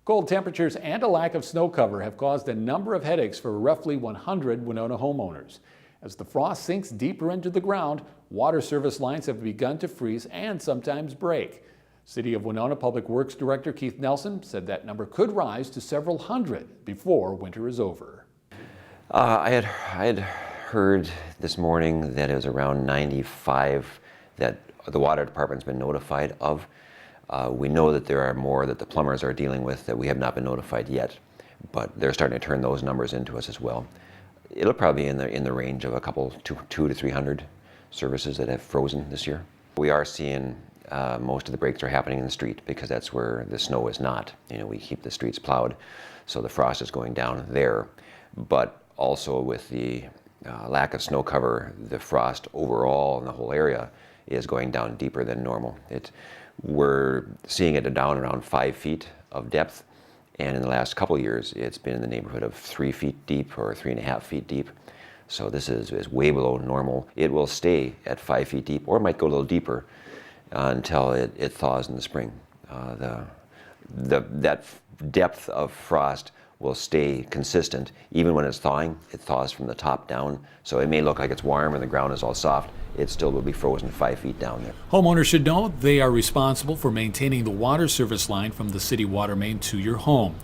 Cold temperatures and a lack of snow cover have caused a number of headaches for roughly 100 Winona homeowners. As the frost sinks deeper into the ground, water service lines have begun to freeze and sometimes break. City of Winona Public Works Director Keith Nelson said that number could rise to several hundred before winter is over. I had heard this morning that it was around 95 that the water department's been notified of. We know that there are more that the plumbers are dealing with that we have not been notified yet, but they're starting to turn those numbers into us as well. It'll probably be in the range of a couple, 200 to 300 services that have frozen this year. We are seeing most of the breaks are happening in the street because that's where the snow is not. You know, we keep the streets plowed, so the frost is going down there. But also with the lack of snow cover, the frost overall in the whole area is going down deeper than normal. We're seeing it down around 5 feet of depth, and in the last couple of years it's been in the neighborhood of 3 feet deep or 3.5 feet deep. So this is way below normal. It will stay at 5 feet deep, or it might go a little deeper until it thaws in the spring. That depth of frost will stay consistent. Even when it's thawing, it thaws from the top down. So it may look like it's warm and the ground is all soft. It still will be frozen 5 feet down there. Homeowners should know they are responsible for maintaining the water service line from the city water main to your home.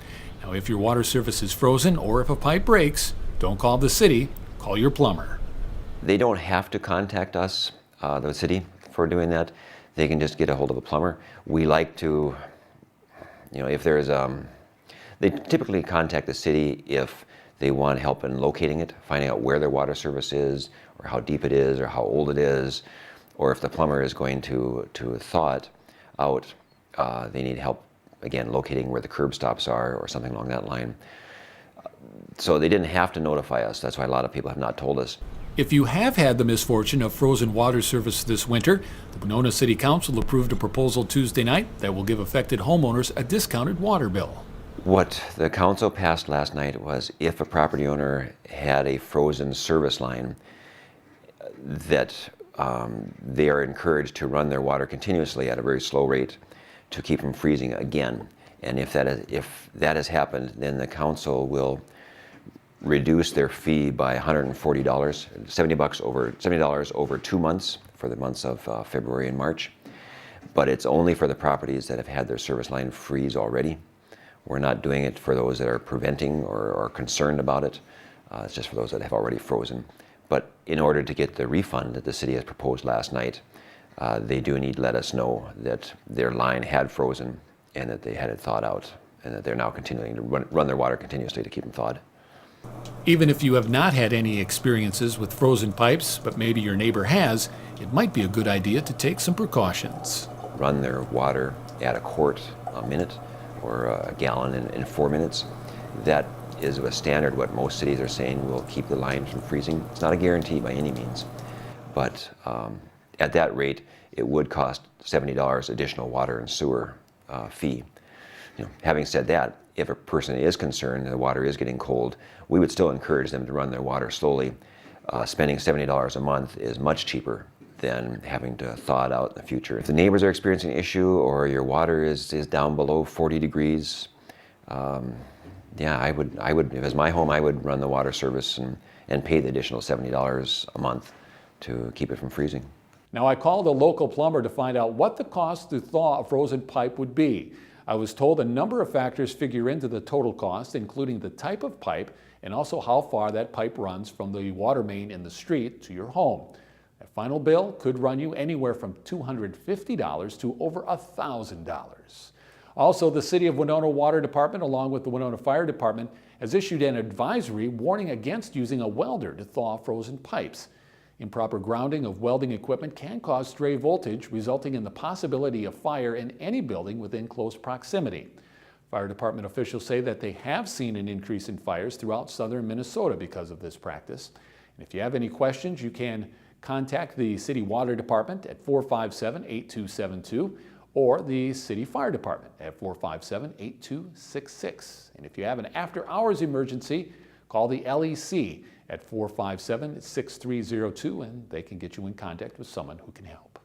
Now, if your water service is frozen or if a pipe breaks, don't call the city, call your plumber. They don't have to contact us, the city, for doing that. They can just get a hold of a plumber. We like to, if there's they typically contact the city if they want help in locating it, finding out where their water service is, or how deep it is, or how old it is, or if the plumber is going to thaw it out, they need help, again, locating where the curb stops are or something along that line. So they didn't have to notify us. That's why a lot of people have not told us. If you have had the misfortune of frozen water service this winter, the Winona City Council approved a proposal Tuesday night that will give affected homeowners a discounted water bill. What the council passed last night was if a property owner had a frozen service line, that they are encouraged to run their water continuously at a very slow rate to keep from freezing again. And if that has happened, then the council will reduce their fee by $140, $70 over 2 months for the months of February and March. But it's only for the properties that have had their service line freeze already. We're not doing it for those that are preventing or are concerned about it. It's just for those that have already frozen. But in order to get the refund that the city has proposed last night, they do need to let us know that their line had frozen and that they had it thawed out, and that they're now continuing to run their water continuously to keep them thawed. Even if you have not had any experiences with frozen pipes, but maybe your neighbor has, it might be a good idea to take some precautions. Run their water at a quart a minute or a gallon in 4 minutes. That is a standard. What most cities are saying will keep the line from freezing. It's not a guarantee by any means, but at that rate, it would cost $70 additional water and sewer fee. Having said that, if a person is concerned the water is getting cold, we would still encourage them to run their water slowly. Spending $70 a month is much cheaper than having to thaw it out in the future. If the neighbors are experiencing an issue or your water is down below 40 degrees, yeah, I would, if it was my home, I would run the water service and pay the additional $70 a month to keep it from freezing. Now, I called a local plumber to find out what the cost to thaw a frozen pipe would be. I was told a number of factors figure into the total cost, including the type of pipe and also how far that pipe runs from the water main in the street to your home. That final bill could run you anywhere from $250 to over $1,000. Also, the City of Winona Water Department, along with the Winona Fire Department, has issued an advisory warning against using a welder to thaw frozen pipes. Improper grounding of welding equipment can cause stray voltage, resulting in the possibility of fire in any building within close proximity. Fire department officials say that they have seen an increase in fires throughout southern Minnesota because of this practice. And if you have any questions, you can contact the City Water Department at 457-8272 or the City Fire Department at 457-8266. And if you have an after-hours emergency, call the LEC at 457-6302 and they can get you in contact with someone who can help.